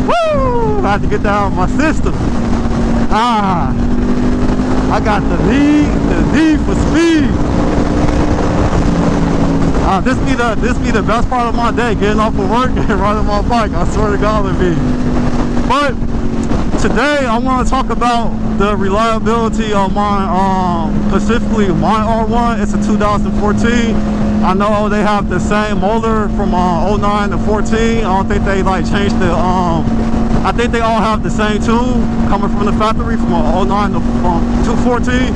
Woo! I had to get that out of my system. I got the need for speed. This be the best part of my day, getting off of work and riding my bike. I swear to God it be. But today I want to talk about the reliability of my specifically my R1. It's a 2014. I know they have the same motor from 09 to 14. I don't think they like changed the I think they all have the same tune coming from the factory from 09 to 14.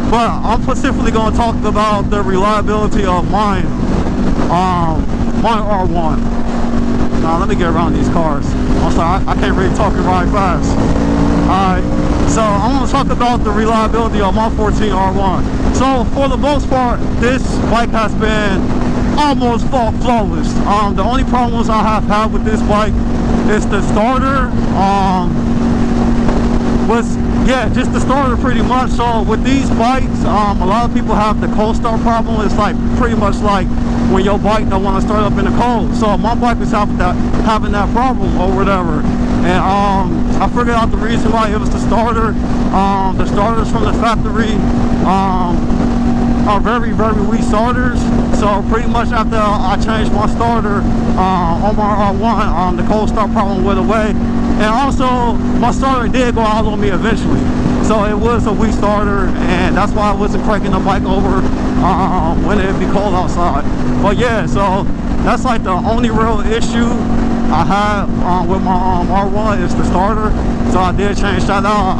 But I'm specifically going to talk about the reliability of my R1. Now let me get around these cars. I'm sorry, I can't really talk and ride fast. Alright, so I'm going to talk about the reliability of my 14 R1. So for the most part, this bike has been almost flawless. The only problems I have had with this bike is the starter. Just the starter pretty much. So with these bikes, a lot of people have the cold start problem. It's like pretty much like when your bike don't want to start up in the cold. So my bike was having that problem or whatever. And I figured out the reason why. It was the starter. The starters from the factory are very, very weak starters. So pretty much after I changed my starter on my R1, the cold start problem went away. And also my starter did go out on me eventually. So it was a weak starter, and that's why I wasn't cranking the bike over when it'd be cold outside. But yeah, so that's like the only real issue I had with my R1 is the starter. So I did change that out.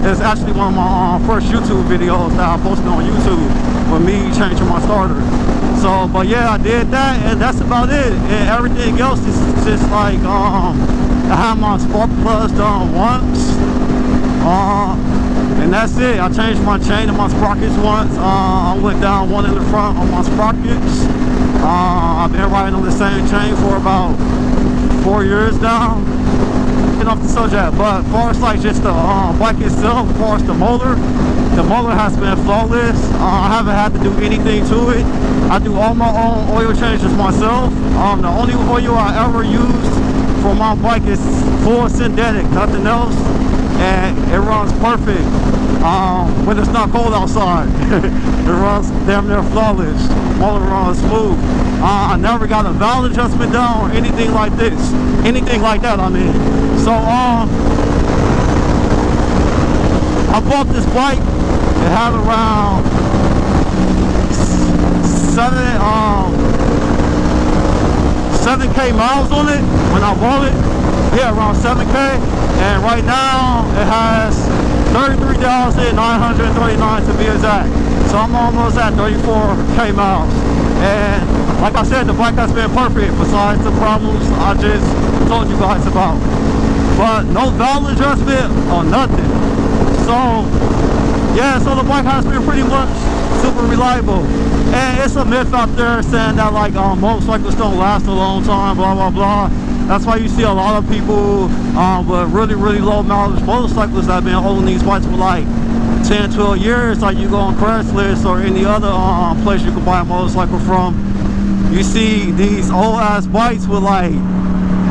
It's actually one of my first YouTube videos that I posted on YouTube for me changing my starter. So, but yeah, I did that, and that's about it. And everything else is just like I had my spark plugs done once, and that's it. I changed my chain and my sprockets once. I went down one in the front on my sprockets. I've been riding on the same chain for about 4 years now. Getting off the subject, but as far as like just the bike itself, as far as the motor has been flawless. I haven't had to do anything to it. I do all my own oil changes myself. The only oil I ever used for my bike is full synthetic, nothing else, and it runs perfect when it's not cold outside. It runs damn near flawless. Motor runs smooth. I never got a valve adjustment done or anything like this, anything like that. I mean, so I bought this bike. It had around 7K miles on it when I bought it. Yeah, around 7K. And right now it has 33,939 to be exact. So I'm almost at 34K miles. And like I said, the bike has been perfect besides the problems I just told you guys about. But no valve adjustment or nothing. So yeah, so the bike has been pretty much super reliable. And it's a myth out there saying that like motorcycles don't last a long time, blah blah blah. That's why you see a lot of people with really low mileage motorcycles that have been holding these bikes for like 10-12 years. Like you go on Craigslist or any other place you can buy a motorcycle from, you see these old ass bikes with like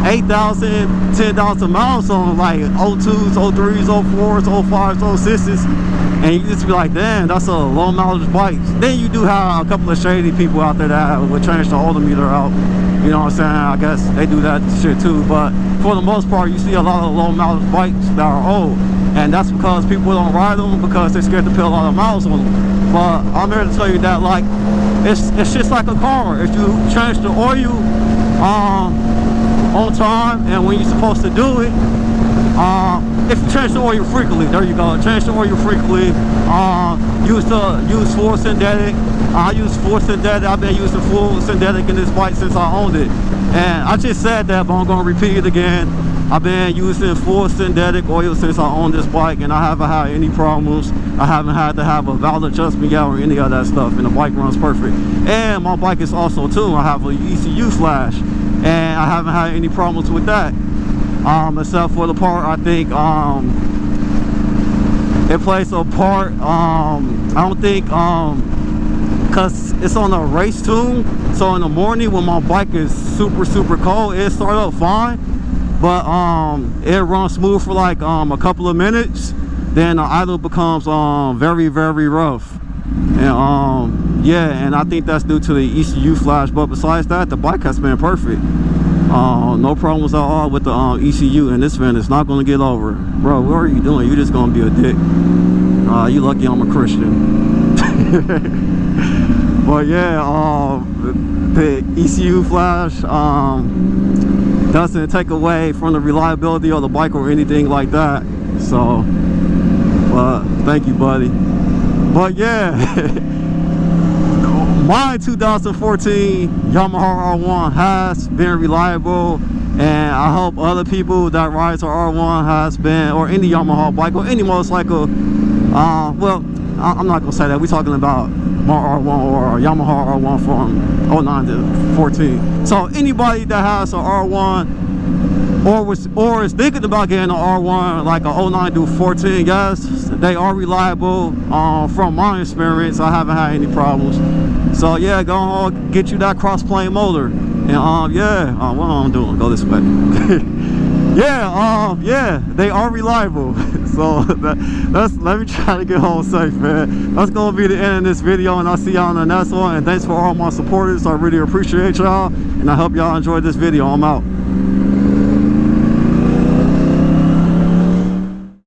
8,000, 10,000 miles on, like 02s, 03s, 04s, 05s, 06s, and you just be like, damn, that's a low mileage bike. Then you do have a couple of shady people out there that would change the odometer out. You know what I'm saying? I guess they do that shit too, but for the most part, you see a lot of low mileage bikes that are old, and that's because people don't ride them because they're scared to put a lot of miles on them. But I'm here to tell you that like it's just like a car. If you change the oil on time and when you're supposed to do it, if you change the oil frequently, there you go, change the oil frequently, use full synthetic. I use full synthetic. I've been using full synthetic in this bike since I owned it, and I just said that, but I'm gonna repeat it again. I've been using full synthetic oil since I owned this bike, and I haven't had any problems. I haven't had to have a valve adjustment yet or any of that stuff, and the bike runs perfect. And my bike is also tuned. I have an ECU flash, and I haven't had any problems with that, except for the part I think it plays a part. I don't think because it's on a race tune, So in the morning when my bike is super cold, it starts up fine, but it runs smooth for like a couple of minutes. Then the idle becomes very rough, and yeah, and I think that's due to the ECU flash. But besides that, the bike has been perfect. No problems at all with the ECU, and this van is not going to get over. Bro, what are you doing? You're just going to be a dick. You lucky I'm a Christian. But yeah, the ECU flash doesn't take away from the reliability of the bike or anything like that. So thank you, buddy. But yeah, my 2014 Yamaha R1 has been reliable, and I hope other people that ride to R1 has been, or any Yamaha bike or any motorcycle. Well, I'm not gonna say that. We're talking about my R1 or Yamaha R1 from 09 to 14. So anybody that has an R1 or is thinking about getting an R1 like a 09 to 14, yes, they are reliable. From my experience, I haven't had any problems. So yeah, go on, get you that crossplane motor, and yeah, what am I doing? Go this way. Yeah, they are reliable. So let me try to get home safe, man. That's gonna be the end of this video, and I'll see y'all on the next one. And thanks for all my supporters. I really appreciate y'all, and I hope y'all enjoyed this video. I'm out.